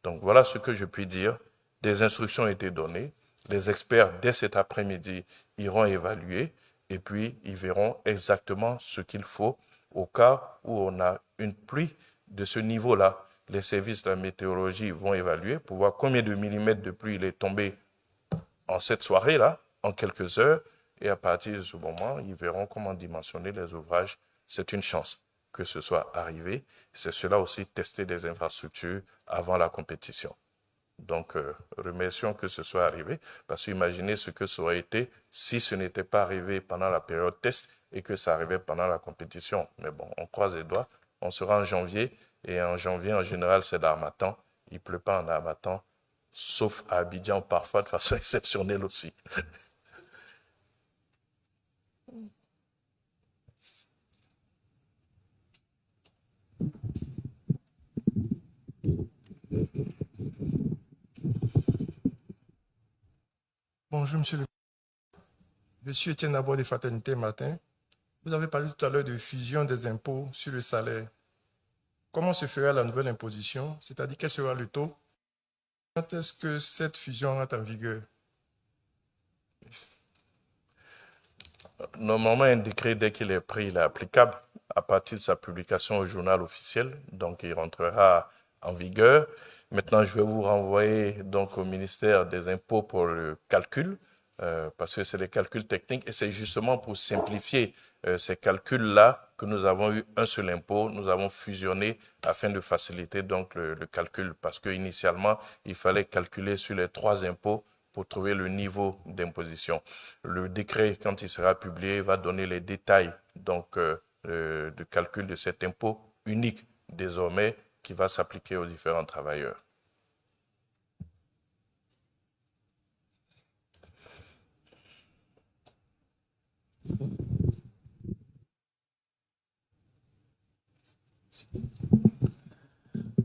Donc voilà ce que je puis dire. Des instructions ont été données. Les experts, dès cet après-midi, iront évaluer et puis ils verront exactement ce qu'il faut au cas où on a une pluie de ce niveau-là. Les services de la météorologie vont évaluer pour voir combien de millimètres de pluie il est tombé en cette soirée-là, en quelques heures, et à partir de ce moment, ils verront comment dimensionner les ouvrages. C'est une chance que ce soit arrivé. C'est cela aussi, tester des infrastructures avant la compétition. Donc, remercions que ce soit arrivé, parce qu'imaginez ce que ça aurait été si ce n'était pas arrivé pendant la période test et que ça arrivait pendant la compétition. Mais bon, on croise les doigts, on sera en janvier, et en janvier, en général, c'est d'harmattan. Il ne pleut pas en harmattan, sauf à Abidjan, parfois de façon exceptionnelle aussi. Bonjour, monsieur le Je suis Étienne Nabor de Fraternité Matin. Vous avez parlé tout à l'heure de fusion des impôts sur le salaire. Comment se fera la nouvelle imposition? C'est-à-dire, quel sera le taux? Quand est-ce que cette fusion entre en vigueur? Normalement, un décret, dès qu'il est pris, il est applicable à partir de sa publication au journal officiel. Donc, il rentrera en vigueur. Maintenant, je vais vous renvoyer donc au ministère des Impôts pour le calcul, parce que c'est des calculs techniques et c'est justement pour simplifier ces calculs-là que nous avons eu un seul impôt. Nous avons fusionné afin de faciliter donc le calcul, parce qu'initialement, il fallait calculer sur les 3 impôts pour trouver le niveau d'imposition. Le décret, quand il sera publié, va donner les détails donc, de calcul de cet impôt unique désormais qui va s'appliquer aux différents travailleurs.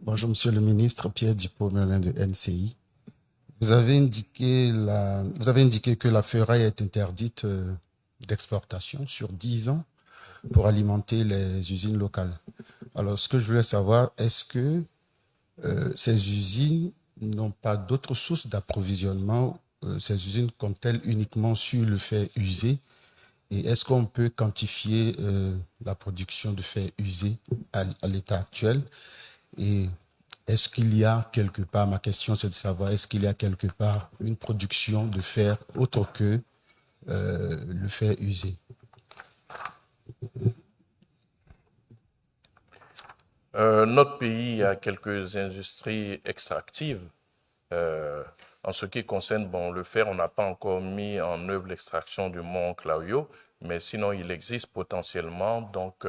Bonjour, Monsieur le ministre, Pierre Dippo-Merlin de NCI. Vous avez indiqué que la ferraille est interdite d'exportation sur 10 ans pour alimenter les usines locales. Alors, ce que je voulais savoir, est-ce que ces usines n'ont pas d'autres sources d'approvisionnement? Ces usines comptent-elles uniquement sur le fer usé? Et est-ce qu'on peut quantifier la production de fer usé à l'état actuel? Et est-ce qu'il y a quelque part, ma question c'est de savoir, est-ce qu'il y a quelque part une production de fer autre que le fer usé? Notre pays a quelques industries extractives. En ce qui concerne le fer, on n'a pas encore mis en œuvre l'extraction du mont Claudio, Mais sinon, il existe potentiellement donc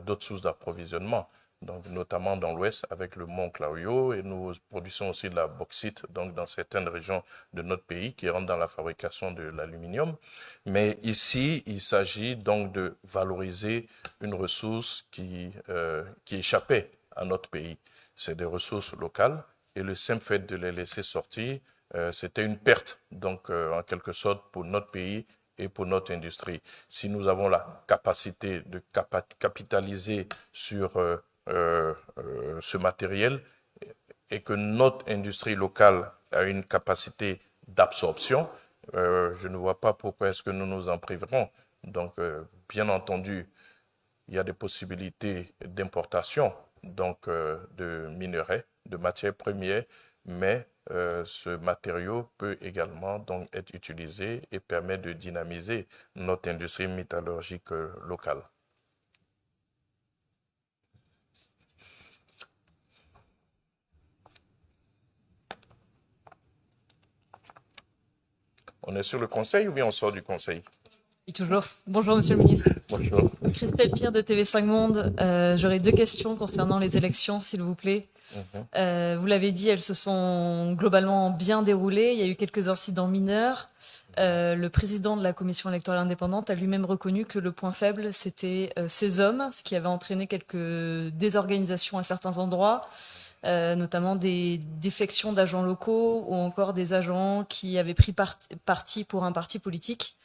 d'autres sources d'approvisionnement, donc notamment dans l'Ouest avec le mont Claudio, et nous produisons aussi de la bauxite donc dans certaines régions de notre pays qui rentrent dans la fabrication de l'aluminium. Mais ici, il s'agit donc de valoriser une ressource qui échappait à notre pays. C'est des ressources locales et le simple fait de les laisser sortir, c'était une perte donc en quelque sorte pour notre pays et pour notre industrie. Si nous avons la capacité de capitaliser sur ce matériel et que notre industrie locale a une capacité d'absorption, je ne vois pas pourquoi est-ce que nous nous en priverons. Donc, bien entendu, il y a des possibilités d'importation donc de minerais, de matières premières, mais ce matériau peut également donc être utilisé et permet de dynamiser notre industrie métallurgique locale. On est sur le conseil ou bien on sort du conseil? Et toujours. Bonjour, monsieur le ministre. Bonjour. Christelle Pierre de TV5 Monde. J'aurais 2 questions concernant les élections, s'il vous plaît. Vous l'avez dit, elles se sont globalement bien déroulées. Il y a eu quelques incidents mineurs. Le président de la commission électorale indépendante a lui-même reconnu que le point faible, c'était ces hommes, ce qui avait entraîné quelques désorganisations à certains endroits, notamment des défections d'agents locaux ou encore des agents qui avaient pris parti pour un parti politique.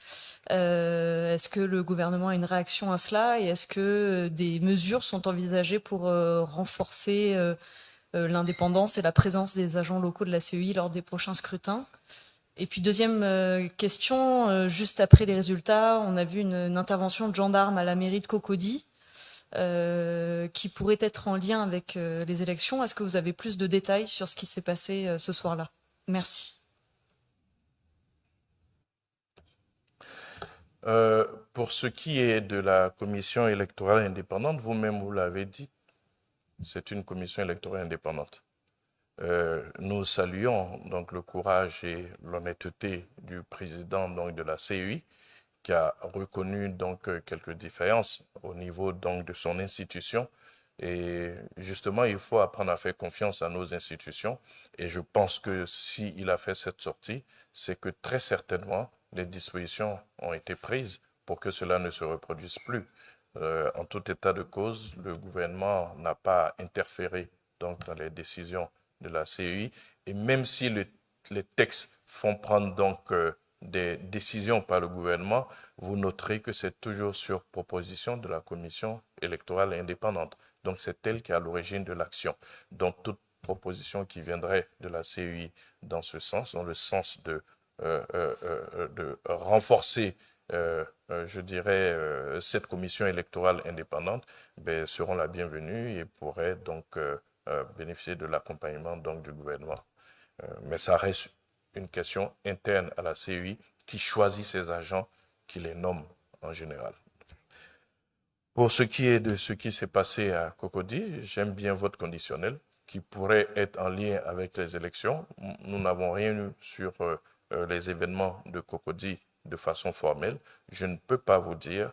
Est-ce que le gouvernement a une réaction à cela et est-ce que des mesures sont envisagées pour renforcer l'indépendance et la présence des agents locaux de la CEI lors des prochains scrutins? Et puis deuxième question, juste après les résultats, on a vu une intervention de gendarmes à la mairie de Cocody qui pourrait être en lien avec les élections. Est-ce que vous avez plus de détails sur ce qui s'est passé ce soir-là? Merci. Pour ce qui est de la commission électorale indépendante, vous-même vous l'avez dit, c'est une commission électorale indépendante. Nous saluons donc le courage et l'honnêteté du président donc de la CEI qui a reconnu donc quelques différences au niveau donc de son institution. Et justement, il faut apprendre à faire confiance à nos institutions. Et je pense que s'il a fait cette sortie, c'est que très certainement, les dispositions ont été prises pour que cela ne se reproduise plus. En tout état de cause, le gouvernement n'a pas interféré donc, dans les décisions de la CEI. Et même si les textes font prendre donc des décisions par le gouvernement, vous noterez que c'est toujours sur proposition de la commission électorale indépendante. Donc c'est elle qui est à l'origine de l'action. Donc toute proposition qui viendrait de la CEI dans ce sens, dans le sens de renforcer, je dirais, cette commission électorale indépendante, ben, seront la bienvenue et pourraient donc bénéficier de l'accompagnement donc du gouvernement. Mais ça reste une question interne à la CEI qui choisit ses agents, qui les nomme en général. Pour ce qui est de ce qui s'est passé à Cocody, j'aime bien votre conditionnel qui pourrait être en lien avec les élections. Nous n'avons rien eu sur les événements de Cocody de façon formelle. Je ne peux pas vous dire,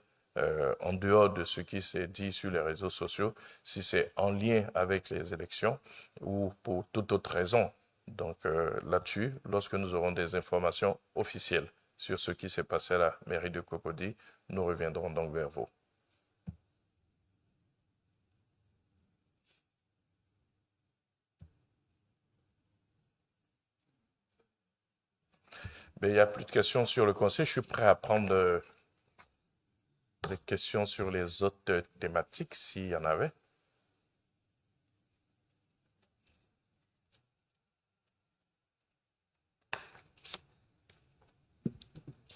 en dehors de ce qui s'est dit sur les réseaux sociaux, si c'est en lien avec les élections ou pour toute autre raison. Donc là-dessus, lorsque nous aurons des informations officielles sur ce qui s'est passé à la mairie de Cocody, nous reviendrons donc vers vous. Mais il n'y a plus de questions sur le conseil. Je suis prêt à prendre des questions sur les autres thématiques, s'il y en avait.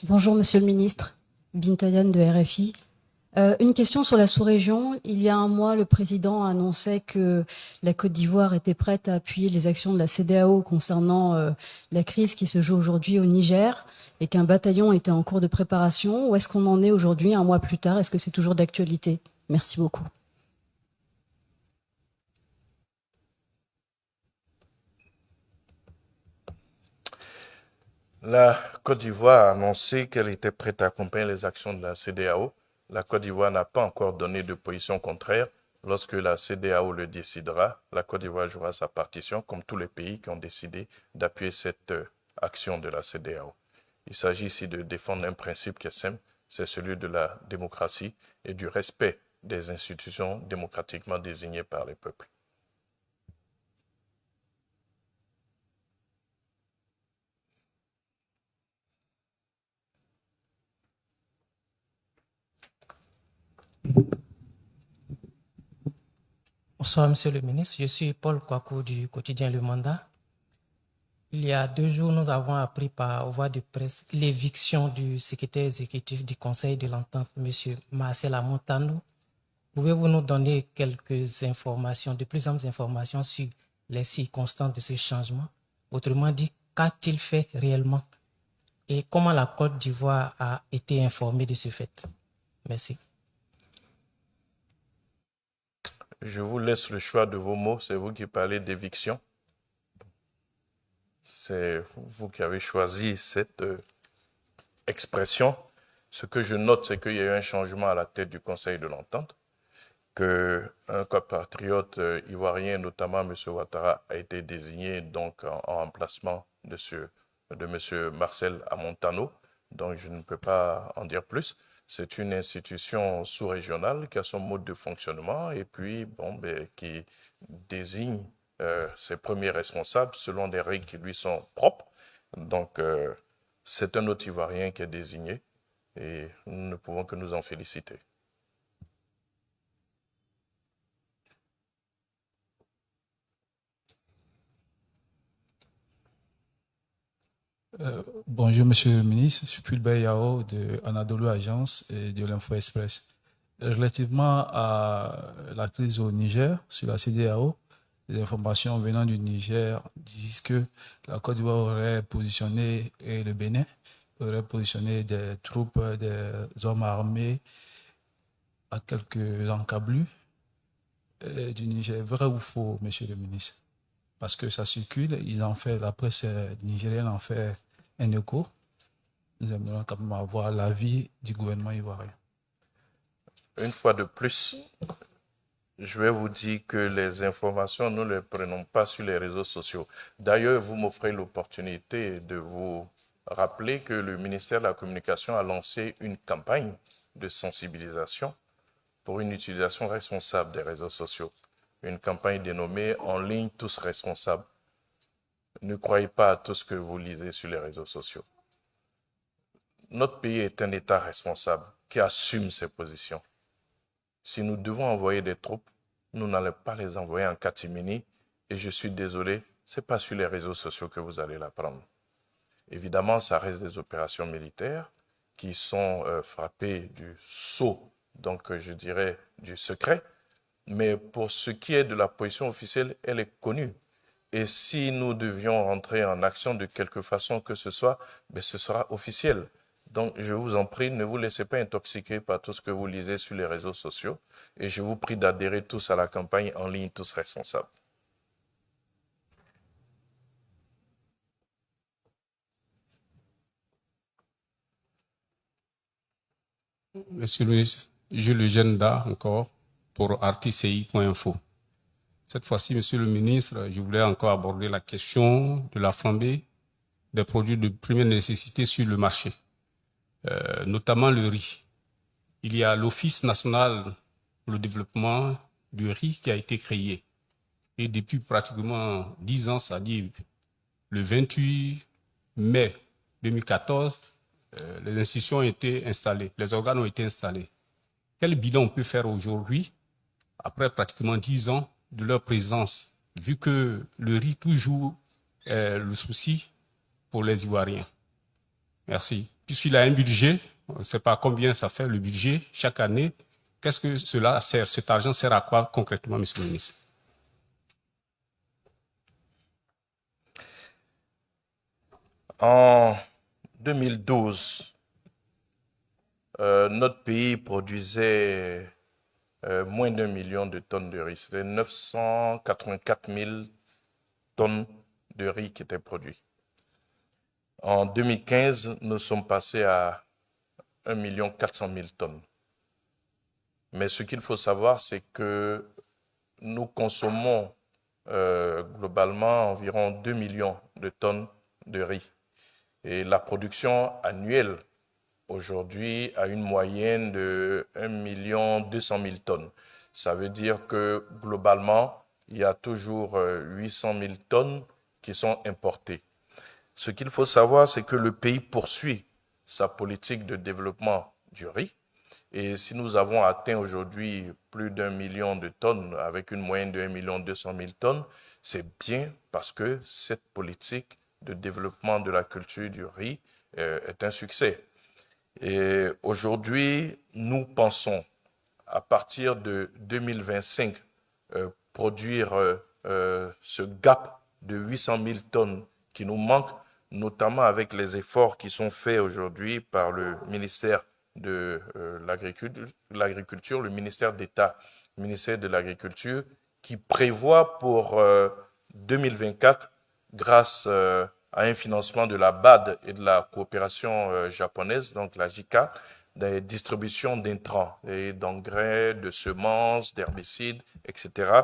Bonjour Monsieur le Ministre, Bintayan de RFI. Une question sur la sous-région. Il y a un mois, le président annonçait que la Côte d'Ivoire était prête à appuyer les actions de la CEDEAO concernant la crise qui se joue aujourd'hui au Niger et qu'un bataillon était en cours de préparation. Où est-ce qu'on en est aujourd'hui, un mois plus tard? Est-ce que c'est toujours d'actualité? Merci beaucoup. La Côte d'Ivoire a annoncé qu'elle était prête à accompagner les actions de la CEDEAO. La Côte d'Ivoire n'a pas encore donné de position contraire. Lorsque la CEDEAO le décidera, la Côte d'Ivoire jouera sa partition, comme tous les pays qui ont décidé d'appuyer cette action de la CEDEAO. Il s'agit ici de défendre un principe qui est simple, c'est celui de la démocratie et du respect des institutions démocratiquement désignées par les peuples. Bonsoir, Monsieur le ministre. Je suis Paul Kouakou du quotidien Le Mandat. Il y a 2 jours, nous avons appris par voie de presse l'éviction du secrétaire exécutif du Conseil de l'Entente, M. Marcel Amontano. Pouvez-vous nous donner quelques informations, de plus amples informations sur les circonstances de ce changement? Autrement dit, qu'a-t-il fait réellement? Et comment la Côte d'Ivoire a été informée de ce fait? Merci. Je vous laisse le choix de vos mots. C'est vous qui parlez d'éviction. C'est vous qui avez choisi cette expression. Ce que je note, c'est qu'il y a eu un changement à la tête du Conseil de l'Entente, qu'un compatriote ivoirien, notamment M. Ouattara, a été désigné donc en remplacement de M. Marcel Amontano. Donc je ne peux pas en dire plus. C'est une institution sous-régionale qui a son mode de fonctionnement et puis qui désigne ses premiers responsables selon des règles qui lui sont propres. Donc c'est un autre Ivoirien qui est désigné et nous ne pouvons que nous en féliciter. Bonjour, Monsieur le ministre. Je suis Fulbert Yao de Anadolu Agence et de l'Info Express. Relativement à la crise au Niger, sur la CEDEAO, les informations venant du Niger disent que la Côte d'Ivoire aurait positionné, et le Bénin aurait positionné des troupes, des hommes armés à quelques encablures du Niger. Vrai ou faux, Monsieur le ministre? Parce que ça circule, la presse nigérienne en fait un écho. Nous aimerions quand même avoir l'avis du gouvernement ivoirien. Une fois de plus, je vais vous dire que les informations, nous ne les prenons pas sur les réseaux sociaux. D'ailleurs, vous m'offrez l'opportunité de vous rappeler que le ministère de la Communication a lancé une campagne de sensibilisation pour une utilisation responsable des réseaux sociaux. Une campagne dénommée « En ligne, tous responsables ». Ne croyez pas à tout ce que vous lisez sur les réseaux sociaux. Notre pays est un État responsable qui assume ses positions. Si nous devons envoyer des troupes, nous n'allons pas les envoyer en catimini et je suis désolé, ce n'est pas sur les réseaux sociaux que vous allez l'apprendre. Évidemment, ça reste des opérations militaires qui sont frappées du sceau, donc je dirais du secret, mais pour ce qui est de la position officielle, elle est connue. Et si nous devions rentrer en action de quelque façon que ce soit, ce sera officiel. Donc, je vous en prie, ne vous laissez pas intoxiquer par tout ce que vous lisez sur les réseaux sociaux. Et je vous prie d'adhérer tous à la campagne En ligne, tous responsables. Monsieur le ministre, Jules Legenda encore pour artici.info. Cette fois-ci, Monsieur le ministre, je voulais encore aborder la question de la flambée des produits de première nécessité sur le marché, notamment le riz. Il y a l'Office national pour le développement du riz qui a été créé. Et depuis pratiquement 10 ans, c'est-à-dire le 28 mai 2014, les institutions ont été installées, les organes ont été installés. Quel bilan on peut faire aujourd'hui, après pratiquement 10 ans de leur présence, vu que le riz toujours est le souci pour les Ivoiriens? Merci. Puisqu'il a un budget, on ne sait pas combien ça fait le budget chaque année, qu'est-ce que cela sert? Cet argent sert à quoi concrètement, Monsieur le ministre? En 2012, notre pays produisait moins d'1 million de tonnes de riz. C'était 984 000 tonnes de riz qui étaient produites. En 2015, nous sommes passés à 1 400 000 tonnes. Mais ce qu'il faut savoir, c'est que nous consommons globalement environ 2 millions de tonnes de riz. Et la production annuelle, aujourd'hui, a une moyenne de 1 200 000 tonnes. Ça veut dire que globalement, il y a toujours 800 000 tonnes qui sont importées. Ce qu'il faut savoir, c'est que le pays poursuit sa politique de développement du riz. Et si nous avons atteint aujourd'hui plus d'1 million de tonnes avec une moyenne de 1 200 000 tonnes, c'est bien parce que cette politique de développement de la culture du riz est un succès. Et aujourd'hui, nous pensons, à partir de 2025, produire ce gap de 800 000 tonnes qui nous manque, notamment avec les efforts qui sont faits aujourd'hui par le ministère de l'Agriculture, le ministère d'État, le ministère de l'Agriculture, qui prévoit pour 2024, grâce à un financement de la BAD et de la coopération japonaise, donc la JICA, des distributions d'intrants, d'engrais, de semences, d'herbicides, etc.,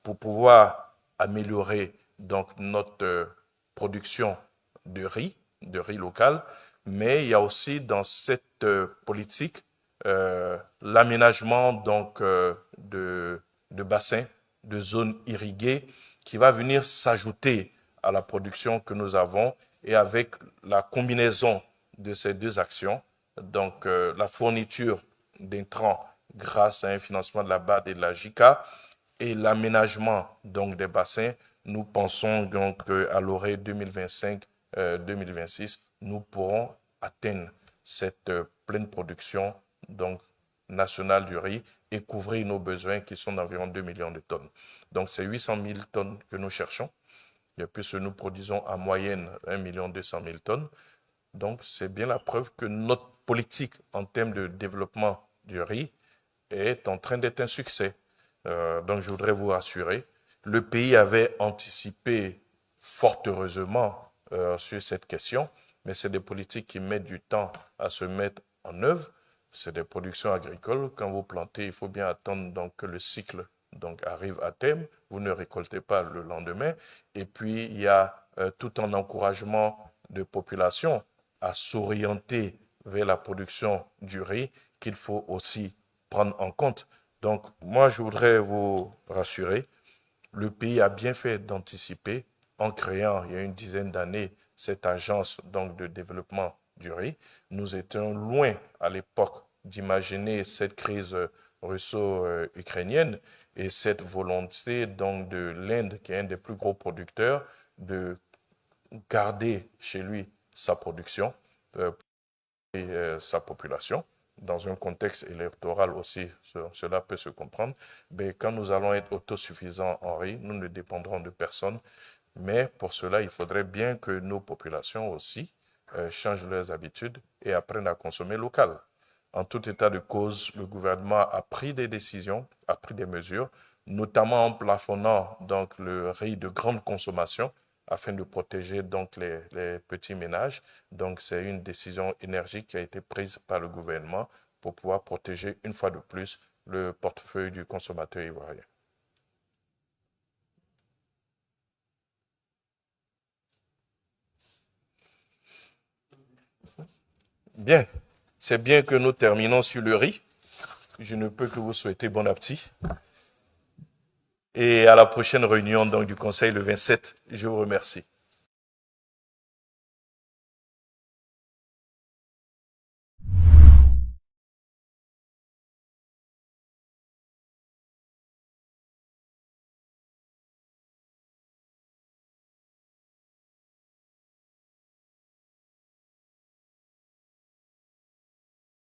pour pouvoir améliorer donc notre production de riz local. Mais il y a aussi dans cette politique l'aménagement donc de bassins, de zones irriguées, qui va venir s'ajouter à la production que nous avons, et avec la combinaison de ces deux actions, donc la fourniture d'intrants grâce à un financement de la BAD et de la JICA et l'aménagement donc des bassins, nous pensons donc à l'horizon 2025-2026, nous pourrons atteindre cette pleine production donc nationale du riz et couvrir nos besoins qui sont d'environ 2 millions de tonnes. Donc c'est 800 000 tonnes que nous cherchons, et puisque nous produisons en moyenne 1 200 000 tonnes. Donc c'est bien la preuve que notre politique en termes de développement du riz est en train d'être un succès. Donc je voudrais vous rassurer, le pays avait anticipé fort heureusement sur cette question, mais c'est des politiques qui mettent du temps à se mettre en œuvre. C'est des productions agricoles. Quand vous plantez, il faut bien attendre donc, que le cycle donc, arrive à terme. Vous ne récoltez pas le lendemain. Et puis, il y a tout un encouragement de population à s'orienter vers la production du riz qu'il faut aussi prendre en compte. Donc, moi, je voudrais vous rassurer. Le pays a bien fait d'anticiper en créant, il y a une dizaine d'années, cette agence donc, de développement du riz. Nous étions loin à l'époque d'imaginer cette crise russo-ukrainienne et cette volonté donc, de l'Inde, qui est un des plus gros producteurs, de garder chez lui sa production et sa population. Dans un contexte électoral aussi, cela peut se comprendre. Mais quand nous allons être autosuffisants en riz, nous ne dépendrons de personne. Mais pour cela, il faudrait bien que nos populations aussi changent leurs habitudes et apprennent à consommer local. En tout état de cause, le gouvernement a pris des décisions, a pris des mesures, notamment en plafonnant donc, le riz de grande consommation afin de protéger donc, les petits ménages. Donc c'est une décision énergique qui a été prise par le gouvernement pour pouvoir protéger une fois de plus le portefeuille du consommateur ivoirien. Bien, c'est bien que nous terminons sur le riz. Je ne peux que vous souhaiter bon appétit. Et à la prochaine réunion donc, du Conseil le 27, je vous remercie.